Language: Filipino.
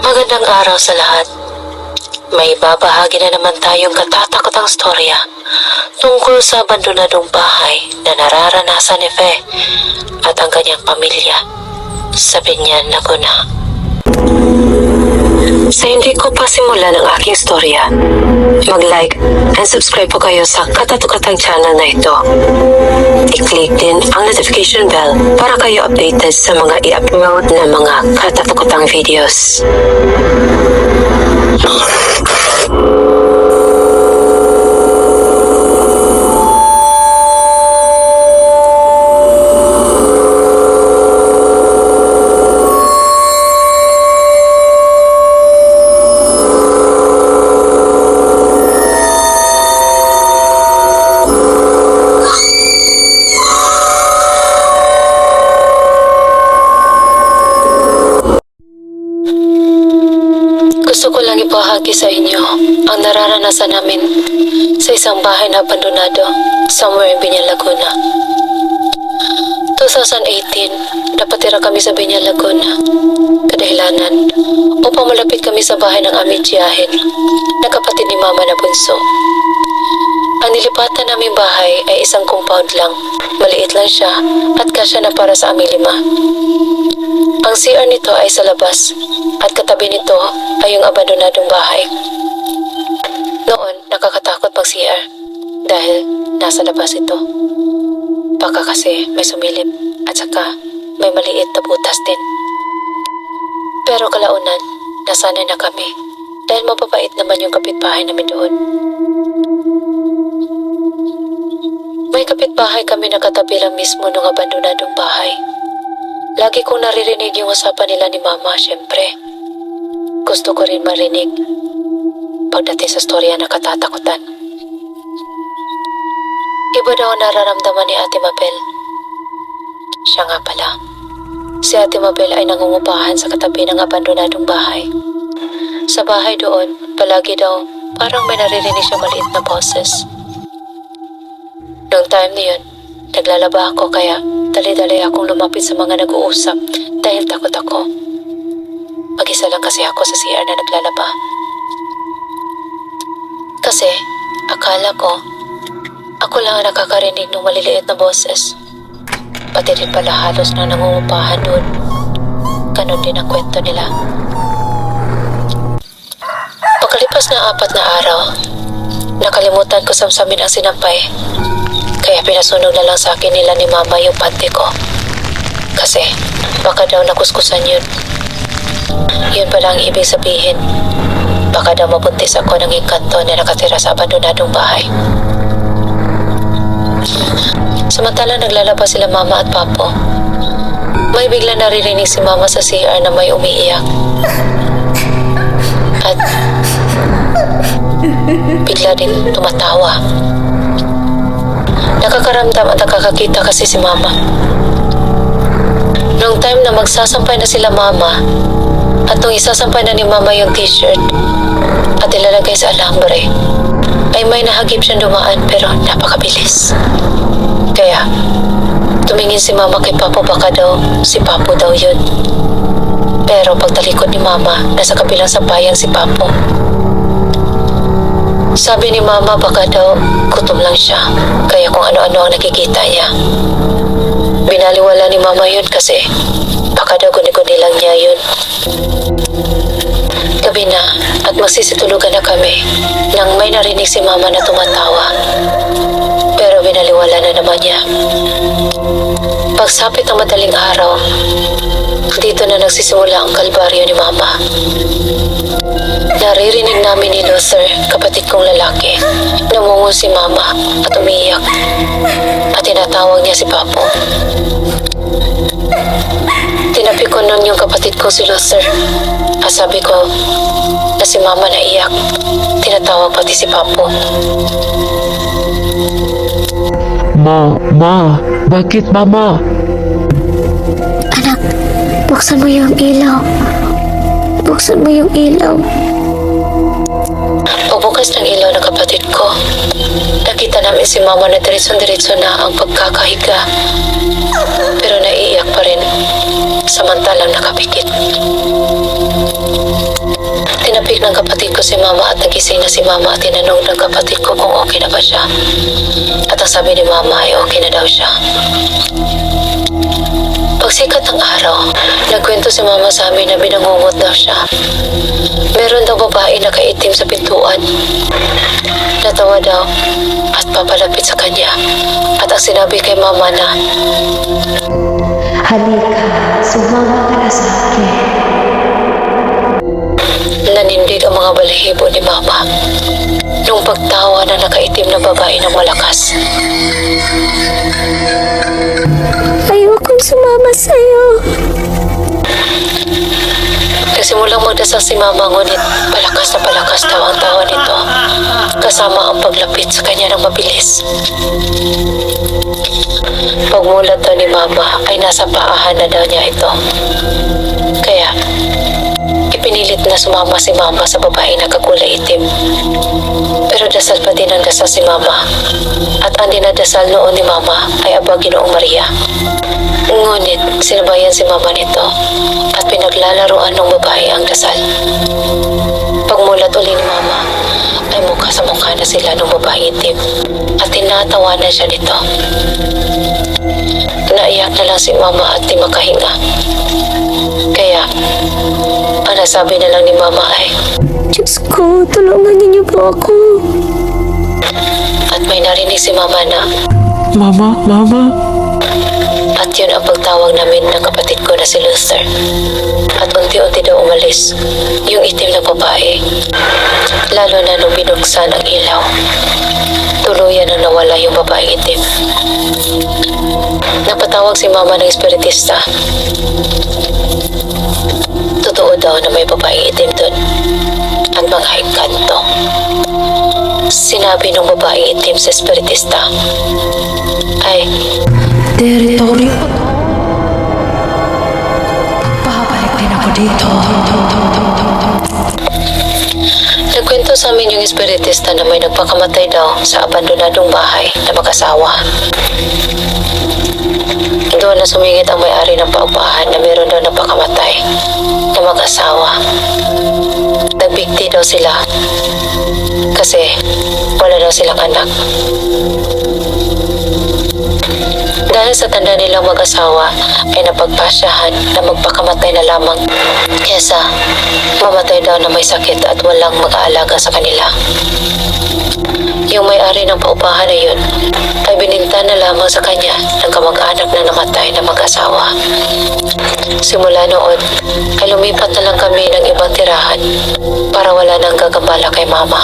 Magandang araw sa lahat. May babahagi na naman tayong katatakotang storya tungkol sa abandonadong bahay na nararanasan ni Fe at ang kanyang pamilya sa Biñan, Laguna. Sa hindi ko pa simulan ang aking storya, mag-like and subscribe po kayo sa katatukatang channel na ito. I-click din ang notification bell para kayo updated sa mga i-upload na mga katatukatang videos. Gusto ko lang ipahagi sa inyo ang nararanasan namin sa isang bahay na abandonado somewhere in Biñan, Laguna. 2018, napatira kami sa Biñan, Laguna. Kadahilanan, upang malapit kami sa bahay ng aming tiyahin na kapatid ni Mama na bunso. Ang nilipatan naming bahay ay isang compound lang. Maliit lang siya at kasya na para sa aming 5. Ang CR nito ay sa labas at katabi nito ay yung abandonadong bahay. Noon, nakakatakot mag-CR dahil nasa labas ito. Baka kasi may sumilip at saka may maliit na butas din. Pero kalaunan, nasanay na kami dahil mapapait naman yung kapitbahay namin doon. May kapitbahay kami na katabi lang mismo ng abandonadong bahay. Lagi kong naririnig yung usapan nila ni Mama, syempre. Gusto ko rin marinig pagdating sa storya na katatakutan. Iba daw ang nararamdaman ni Ate Mabel. Siya nga pala. Si Ate Mabel ay nangungupahan sa katabi ng abandonadong bahay. Sa bahay doon, palagi daw parang may naririnig siya maliit na boses. Noong time na yun, naglalaba ako kaya dali-dali akong lumapit sa mga nag-uusap dahil takot ako. Mag-isa lang kasi ako sa CR na naglalaba. Kasi akala ko, ako lang ang nakakarinig ng maliliit na boses. Pati rin pala halos na nangungupahan doon. Ganon din ang kwento nila. Pagkalipas na 4 na araw, nakalimutan ko samsamin ang sinampay. Kaya pinasunog na lang sa akin nila ni Mama yung panty ko. Kasi baka daw nakuskusan yun. Yun pala ang ibig sabihin. Baka daw mabuntis ako ng engkanto na nakatira sa abandonadong bahay. Samantalang naglalaba sila Mama at Papo, may bigla naririnig si Mama sa CR na may umiiyak. At bigla din tumatawa. Nakakaramdam at nakakakita kasi si Mama. Noong time na magsasampay na sila Mama, at nung isasampay na ni Mama yung t-shirt at ilalagay sa alambre, ay may nahagip siyang dumaan pero napakabilis. Kaya tumingin si Mama kay Papo, baka daw si Papo daw yun. Pero pagtalikod ni Mama, nasa kabilang sampayan si Papo. Sabi ni Mama baka daw gutom lang siya, kaya kung ano-ano ang nakikita niya. Binaliwala ni Mama yun kasi baka daw guni-guni lang niya yun. Gabi na at magsisitulugan na kami nang may narinig si Mama na tumatawa. Pero binaliwala na naman niya. Pagsapit ng madaling araw, dito na nagsisimula ang kalbaryo ni Mama. Naririnig namin ni Luther, kapatid kong lalaki, namungo si Mama at umiiyak. At tinatawag niya si Papo. Tinapi ko nun yung kapatid ko si Luther. At sabi ko na si Mama naiyak. Tinatawag pati si Papo. Bakit Mama? Anak, buksan mo yung ilaw. Buksan mo yung ilaw. Pagbukas ng ilaw ng kapatid ko, nakita namin si Mama na diretso-diretso na ang pagkakahiga. Pero naiiyak pa rin, samantalang nakapikit. Tinapik ng kapatid ko si mama at nagising na si mama at tinanong ng kapatid ko kung okay na ba siya. At ang sabi ni mama ay okay na daw siya. Pagsikat ng araw, nagkwento si mama sa amin na binangungot daw siya. Meron daw babae na kaitim sa pintuan. Natawa daw at papalapit sa kanya. At ang sinabi kay mama na, Halika, sumama ka na sa akin. nanindig ang mga balahibo ni mama nung pagtawa na nakaitim na babae ng malakas. Ayokong sumama sa'yo. Nagsimulang magdasal si mama ngunit palakas na palakas daw ang tawa nito kasama ang paglapit sa kanya ng mabilis. Pagmulat daw ni mama ay nasa paahan na daw niya ito. Kaya ipinilit na sumama si mama sa babae na kakulay itim. Pero dasal pa din ang dasal si mama at ang dinadasal noon ni mama ay Aba Ginoong Maria. Ngunit sinabayan si mama nito at pinaglalaroan ng babae ang dasal. Pagmulat uli ni mama ay mukha sa mukha na sila ng babae itim at tinatawanan siya nito. Naiyak na lang si mama at di makahinga. Kaya ang nasabi na lang ni mama ay, Diyos ko, tulungan niyo po ako. at may narinig si mama na, Mama, Mama. at yun ang pagtawag namin ng kapatid ko na si Luther. At unti-unti daw umalis yung itim na babae. Lalo na nung binuksan ang ilaw. Tuluyan ang nawala yung babaeng itim. Napatawag si mama ng espiritista. Totoo daw na may babaeng itim dun at mga engkanto. Sinabi ng babaeng itim sa espiritista ay, Teritoryo. Babalik din ako dito. nagkwento sa amin yung espiritista na may nagpakamatay daw sa abandonadong bahay na mag-asawa. Doon na sumingit ang may-ari ng paupahan na meron daw napakamatay na mag-asawa. Nagbigti daw sila kasi wala daw silang anak. Dahil sa tanda nilang mag-asawa ay napagpasyahan na magpakamatay na lamang kesa mamatay daw na may sakit at walang mag-aalaga sa kanila. Yung may-ari ng paupahan na yun ay bininta na lamang sa kanya ng kamag-anak na namatay na mag-asawa. Simula noon ay lumipat na lang kami ng ibang tirahan para wala nang gagambala kay mama.